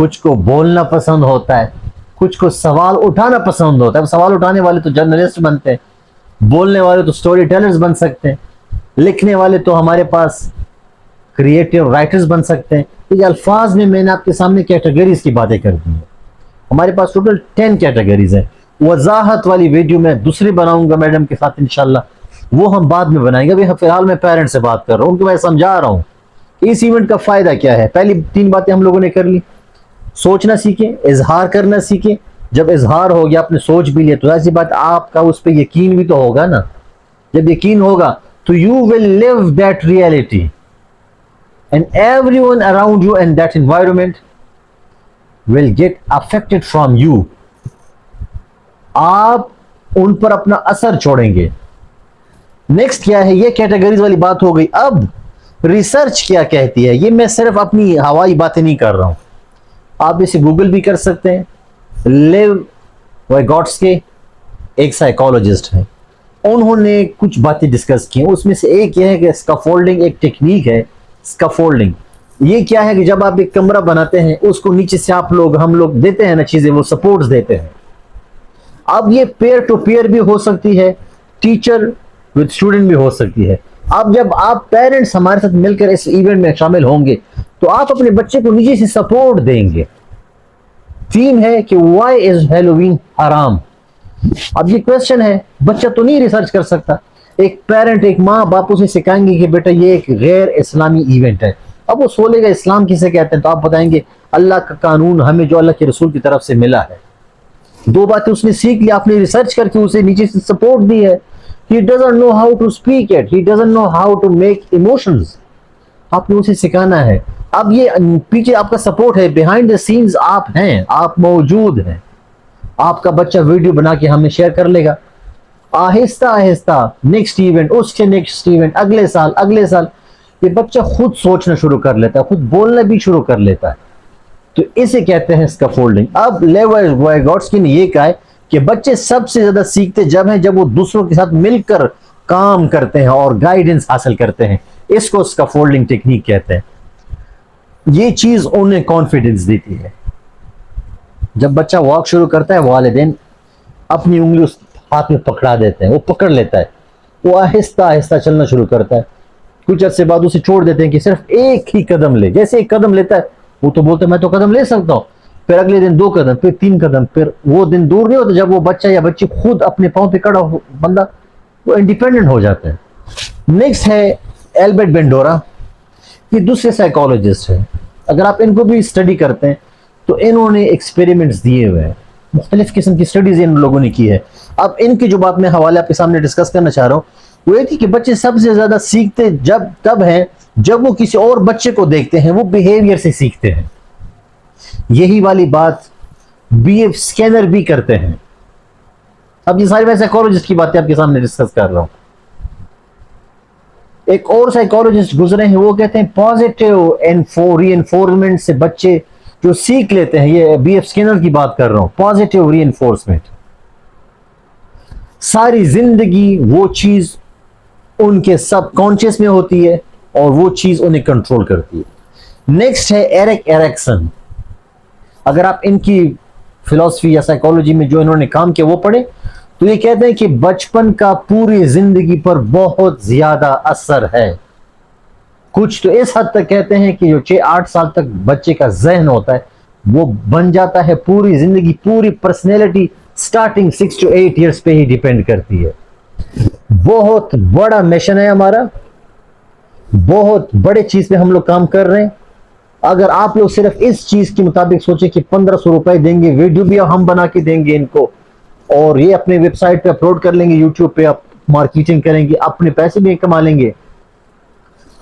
کچھ کو بولنا پسند ہوتا ہے, کچھ کو سوال اٹھانا پسند ہوتا ہے. سوال اٹھانے والے تو جرنلسٹ بنتے ہیں, بولنے والے تو سٹوری ٹیلرز بن سکتے ہیں, لکھنے والے تو ہمارے پاس کریٹو رائٹرز بن سکتے ہیں. یہ الفاظ میں نے آپ کے سامنے کیٹیگریز کی باتیں کر دی ہیں. ہمارے پاس ٹوٹل 10 کیٹیگریز ہیں. وضاحت والی ویڈیو میں دوسری بناؤں گا میڈم کے ساتھ انشاءاللہ, وہ ہم بعد میں بنائیں گے. ابھی فی الحال میں پیرنٹ سے بات کر رہا ہوں, ان کو میں سمجھا رہا ہوں اس ایونٹ کا فائدہ کیا ہے. پہلی 3 باتیں ہم لوگوں نے کر لی. سوچنا سیکھیں, اظہار کرنا سیکھیں. جب اظہار ہو گیا, آپ نے سوچ بھی لیا, تو ایسی بات آپ کا اس پہ یقین بھی تو ہوگا نا. جب یقین ہوگا تو you will live that reality, and everyone around you and that environment will get affected from you. آپ ان پر اپنا اثر چھوڑیں گے. نیکسٹ کیا ہے, یہ کیٹیگریز والی بات ہو گئی. اب ریسرچ کیا کہتی ہے, یہ میں صرف اپنی ہوائی باتیں نہیں کر رہا ہوں, آپ اسے گوگل بھی کر سکتے ہیں. لیو ویگوٹسکی ایک سائیکالوجسٹ ہے, انہوں نے کچھ باتیں ڈسکس کی. اس میں سے ایک یہ ہے کہ اسکافولڈنگ ایک ٹیکنیک ہے. اسکافولڈنگ یہ کیا ہے کہ جب آپ ایک کمرہ بناتے ہیں, اس کو نیچے سے ہم لوگ دیتے ہیں نا چیزیں, وہ سپورٹس دیتے ہیں. اب یہ پیئر ٹو پیئر بھی ہو سکتی ہے, ٹیچر وتھ اسٹوڈنٹ بھی ہو سکتی ہے. اب جب آپ پیرنٹس ہمارے ساتھ مل کر اس ایونٹ میں شامل ہوں گے تو آپ اپنے بچے کو نیچے سے سپورٹ دیں گے. تھیم ہے کہ وائی از ہیلووین حرام. اب یہ کوشچن ہے, بچہ تو نہیں ریسرچ کر سکتا. ایک پیرنٹ, ایک ماں باپ اسے سکھائیں گے کہ بیٹا یہ ایک غیر اسلامی ایونٹ ہے. اب وہ سولے گا اسلام کسے کہتے ہیں, تو آپ بتائیں گے اللہ کا قانون ہمیں جو اللہ کے رسول کی طرف سے ملا ہے. 2 باتیں اس نے سیکھ لی, آپ نے ریسرچ کر کے اسے نیچے سے سپورٹ دی ہے. He doesn't know how to speak it. He doesn't know how to make emotions. آپ نے اسے سکھانا ہے. اب یہ پیچھے آپ کا سپورٹ ہے, بیہائنڈ دا سینز آپ ہیں, آپ موجود ہیں. آپ کا بچہ ویڈیو بنا کے ہمیں شیئر کر لے گا. آہستہ آہستہ نیکسٹ ایونٹ, اس کے نیکسٹ ایونٹ, اگلے سال یہ بچہ خود سوچنا شروع کر لیتا ہے, خود بولنا بھی شروع کر لیتا ہے. تو اسے کہتے ہیں اسکافولڈنگ. اب لیو ویگوٹسکی نے یہ کہا ہے کہ بچے سب سے زیادہ سیکھتے جب وہ دوسروں کے ساتھ مل کر کام کرتے ہیں اور گائیڈنس حاصل کرتے ہیں. اس کو اسکافولڈنگ ٹیکنیک کہتے ہیں. یہ چیز انہیں کانفیڈنس دیتی ہے. جب بچہ واک شروع کرتا ہے, والدین اپنی انگلی اس ہاتھ میں پکڑا دیتے ہیں, وہ پکڑ لیتا ہے, وہ آہستہ آہستہ چلنا شروع کرتا ہے. کچھ عرصے بعد اسے چھوڑ دیتے ہیں کہ صرف ایک ہی قدم لے. جیسے ایک قدم لیتا ہے وہ تو بولتا ہے میں تو قدم لے سکتا ہوں, پھر اگلے دن 2 قدم, پھر 3 قدم, پھر وہ دن دور نہیں ہوتا جب وہ بچہ یا بچی خود اپنے پاؤں پہ کھڑا ہو, بندہ وہ انڈیپینڈنٹ ہو جاتا ہے. نیکسٹ ہے ایلبرٹ بینڈورا. یہ دوسرے سائیکالوجسٹ ہیں. اگر آپ ان کو بھی اسٹڈی کرتے ہیں تو انہوں نے ایکسپیریمنٹس دیے ہوئے ہیں, مختلف قسم کی اسٹڈیز ان لوگوں نے کی ہے. اب ان کی جو بات میں حوالے آپ کے سامنے ڈسکس کرنا چاہ رہا ہوں وہ یہ تھی کہ بچے سب سے زیادہ سیکھتے تب ہیں جب وہ کسی اور بچے کو دیکھتے ہیں, وہ بیہیویئر سے سیکھتے ہیں. یہی والی بات بی ایف اسکینر بھی کرتے ہیں. اب یہ ساری میں سائیکالوجسٹ کی باتیں آپ کے سامنے ڈسکس کر رہا ہوں. ایک اور سائیکالوجسٹ گزرے ہیں, وہ کہتے ہیں پازیٹیو ری انفورسمنٹ سے بچے جو سیکھ لیتے ہیں. یہ بی ایف اسکینر کی بات کر رہا ہوں. پازیٹیو ری انفورسمنٹ, ساری زندگی وہ چیز ان کے سب کانشیس میں ہوتی ہے اور وہ چیز انہیں کنٹرول کرتی ہے. نیکسٹ ہے ایرک ایرکسن. اگر آپ ان کی فلسفی یا سائیکالوجی میں جو انہوں نے کام کیا وہ پڑھیں تو یہ کہتے ہیں کہ بچپن کا پوری زندگی پر بہت زیادہ اثر ہے. کچھ تو اس حد تک کہتے ہیں کہ جو 6-8 سال تک بچے کا ذہن ہوتا ہے وہ بن جاتا ہے پوری زندگی. پوری پرسنالٹی سٹارٹنگ 6 to 8 ایئرس پہ ہی ڈیپینڈ کرتی ہے. بہت بڑا مشن ہے ہمارا, بہت بڑے چیز پہ ہم لوگ کام کر رہے ہیں. اگر آپ لوگ صرف اس چیز کے مطابق سوچیں کہ 1500 روپے دیں گے, ویڈیو بھی ہم بنا کے دیں گے ان کو, اور یہ اپنے ویب سائٹ پہ اپلوڈ کر لیں گے, یوٹیوب پہ آپ مارکیٹنگ کریں گے, اپنے پیسے بھی کما لیں گے.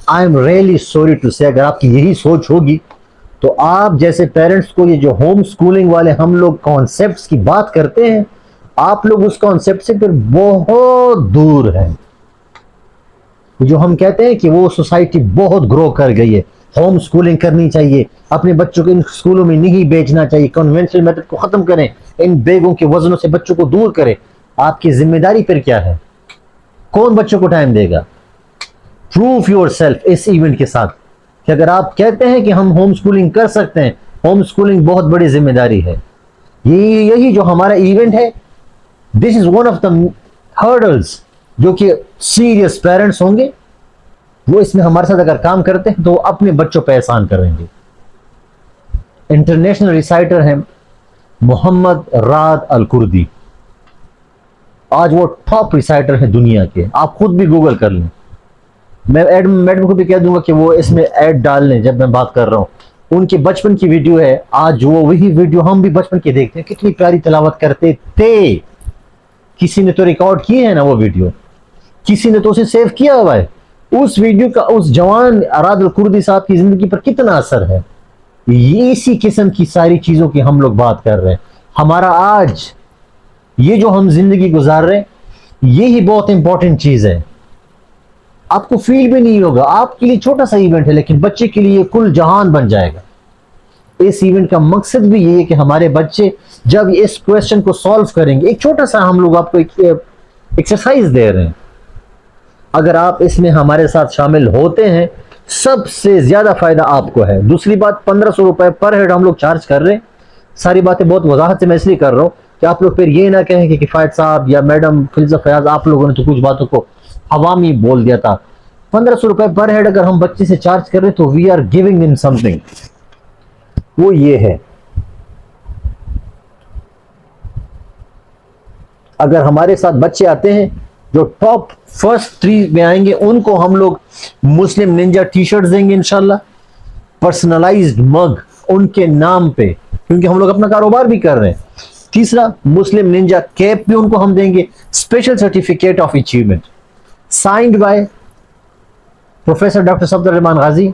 I am really sorry to say, اگر آپ کی یہی سوچ ہوگی تو آپ جیسے پیرنٹس کو یہ جو ہوم سکولنگ والے ہم لوگ کانسیپٹس کی بات کرتے ہیں, آپ لوگ اس کانسیپٹ سے پھر بہت دور ہیں. جو ہم کہتے ہیں کہ وہ سوسائٹی بہت گرو کر گئی ہے, ہوم سکولنگ کرنی چاہیے, اپنے بچوں کو ان سکولوں میں نہیں بیچنا چاہیے, کنونشنل میتھڈ کو ختم کریں, ان بیگوں کے وزنوں سے بچوں کو دور کریں. آپ کی ذمہ داری پھر کیا ہے؟ کون بچوں کو ٹائم دے گا؟ پروف یور سیلف اس ایونٹ کے ساتھ کہ اگر آپ کہتے ہیں کہ ہم ہوم سکولنگ کر سکتے ہیں ہوم اسکولنگ بہت بڑی ذمہ داری ہے. یہی جو ہمارا ایونٹ ہے, this is one of the hurdles جو کہ سیریس پیرنٹس ہوں گے وہ اس میں ہمارے ساتھ اگر کام کرتے ہیں تو وہ اپنے بچوں پہ احسان کریں گے. انٹرنیشنل ریسائٹر ہیں محمد راد الکردی, آج وہ ٹاپ ریسائٹر ہیں دنیا کے, آپ خود بھی گوگل کر لیں. میں میڈم کو بھی کہہ دوں گا کہ وہ اس میں ایڈ ڈال لیں جب میں بات کر رہا ہوں. ان کے بچپن کی ویڈیو ہے, آج وہ وہی ویڈیو ہم بھی بچپن کے دیکھتے ہیں, کتنی پیاری تلاوت کرتے تھے. کسی نے تو ریکارڈ کیے ہیں نا وہ ویڈیو, کسی نے تو اسے سیو کیا ہوا ہے. اس ویڈیو کا اس جوان راد الکردی صاحب کی زندگی پر کتنا اثر ہے. یہ اسی قسم کی ساری چیزوں کی ہم لوگ بات کر رہے ہیں. ہمارا آج یہ جو ہم زندگی گزار رہے ہیں یہی بہت امپورٹنٹ چیز ہے. آپ کو فیل بھی نہیں ہوگا, آپ کے لیے چھوٹا سا ایونٹ ہے لیکن بچے کے لیے کل جہان بن جائے گا. اس ایونٹ کا مقصد بھی یہ ہے کہ ہمارے بچے جب اس کویسچن کو سالو کریں گے, ایک چھوٹا سا ہم لوگ آپ کو ایکسرسائز دے رہے ہیں, اگر آپ اس میں ہمارے ساتھ شامل ہوتے ہیں سب سے زیادہ فائدہ آپ کو ہے. دوسری بات, 1500 روپے پر ہیڈ ہم لوگ چارج کر رہے ہیں. ساری باتیں بہت وضاحت سے میں اس لیے کر رہا ہوں کہ آپ لوگ پھر یہ نہ کہیں کہ کفایت صاحب یا میڈم فلزہ فیاض آپ لوگوں نے تو کچھ باتوں کو عوامی بول دیا تھا. 1500 روپے پر ہیڈ اگر ہم بچے سے چارج کر رہے تو وی آر گیونگ ہم سم تھنگ. وہ یہ ہے, اگر ہمارے ساتھ بچے آتے ہیں جو ٹاپ فرسٹ 3 میں آئیں گے ان کو ہم لوگ مسلم ننجا ٹی شرٹ دیں گے انشاءاللہ, پرسنلائزڈ مگ ان کے نام پہ, کیونکہ ہم لوگ اپنا کاروبار بھی کر رہے ہیں. تیسرا, مسلم ننجا کیپ بھی ان کو ہم دیں گے, special certificate of achievement signed by professor doctor Safdar ur-Rahman Ghazi,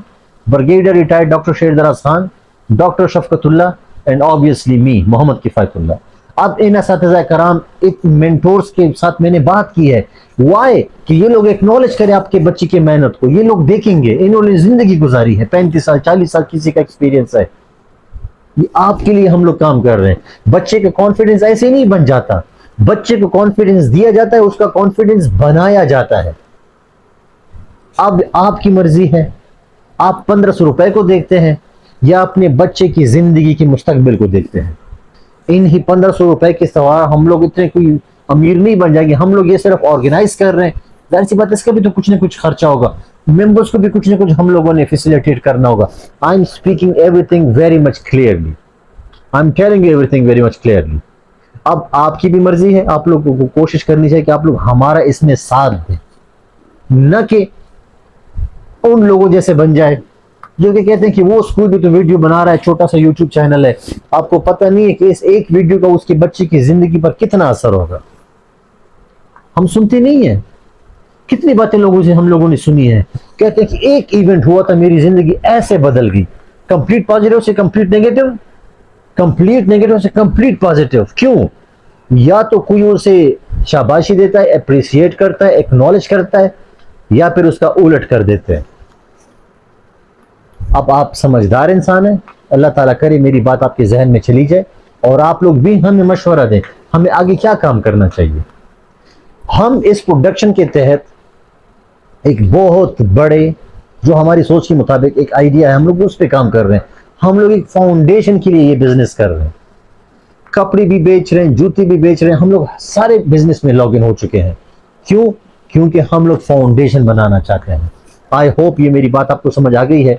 brigadier retired doctor Sher Daraz Khan, doctor شفقت اللہ, اینڈ آبویسلی می محمد کفایت اللہ. اب ان اساتذہ کرام مینٹورز کے ساتھ میں نے بات کی ہے, وائی کہ یہ لوگ ایکنالج کریں آپ کے بچے کی محنت کو. یہ لوگ دیکھیں گے انہوں نے زندگی گزاری ہے, 35 سال 40 سال کسی کا ایکسپیرینس ہے. یہ آپ کے لیے ہم لوگ کام کر رہے ہیں. بچے کا کانفیڈنس ایسے نہیں بن جاتا, بچے کو کانفیڈنس دیا جاتا ہے, اس کا کانفیڈنس بنایا جاتا ہے. اب آپ کی مرضی ہے, آپ 1500 روپے کو دیکھتے ہیں یا اپنے بچے کی زندگی کے مستقبل کو دیکھتے ہیں. انہی 1500 روپے کے سوا ہم لوگ اتنے کوئی امیر نہیں بن جائیں گے. ہم لوگ یہ صرف آرگنائز کر رہے ہیں, ظاہر سی بات ہے اس کا بھی تو کچھ نہ کچھ خرچہ ہوگا, ممبرس کو بھی کچھ نہ کچھ ہم لوگوں نے فیسیلیٹیٹ کرنا ہوگا. I am speaking every thing very much clearly, I am telling every thing very much clearly. اب آپ کی بھی مرضی ہے, آپ لوگوں کو کوشش کرنی چاہیے کہ آپ لوگ ہمارا اس میں ساتھ دیں, نہ کہ ان لوگوں جیسے بن جائے جو کہ کہتے ہیں کہ وہ اسکول بھی تو ویڈیو بنا رہا ہے, چھوٹا سا یوٹیوب چینل ہے, آپ کو پتہ نہیں ہے کہ اس ایک ویڈیو کا اس کے بچے کی زندگی پر کتنا اثر ہوگا. ہم سنتے نہیں ہیں, کتنی باتیں لوگوں سے ہم لوگوں نے سنی ہے, کہتے ہیں کہ ایک ایونٹ ہوا تھا میری زندگی ایسے بدل گئی. کمپلیٹ پازیٹیو سے کمپلیٹ نیگیٹو, کمپلیٹ نیگیٹو سے کمپلیٹ پازیٹیو. کیوں؟ یا تو کوئی اسے شاباشی دیتا ہے, اپریشیٹ کرتا ہے, ایکنالج کرتا ہے, یا پھر اس کا الٹ کر دیتے ہیں. اب آپ سمجھدار انسان ہیں, اللہ تعالیٰ کرے میری بات آپ کے ذہن میں چلی جائے, اور آپ لوگ بھی ہمیں مشورہ دیں ہمیں آگے کیا کام کرنا چاہیے. ہم اس پروڈکشن کے تحت ایک بہت بڑے جو ہماری سوچ کے مطابق ایک آئیڈیا ہے, ہم لوگ اس پہ کام کر رہے ہیں. ہم لوگ ایک فاؤنڈیشن کے لیے یہ بزنس کر رہے ہیں, کپڑے بھی بیچ رہے ہیں, جوتے بھی بیچ رہے ہیں, ہم لوگ سارے بزنس میں لاگ ان ہو چکے ہیں. کیوں؟ کیونکہ ہم لوگ فاؤنڈیشن بنانا چاہتے ہیں. آئی ہوپ یہ میری بات آپ کو سمجھ آ گئی ہے.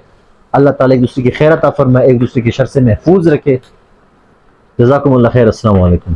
اللہ تعالیٰ ایک دوسرے کی خیر عطا فرمائے, ایک دوسرے کی شر سے محفوظ رکھے. جزاکم اللہ خیر. السلام علیکم.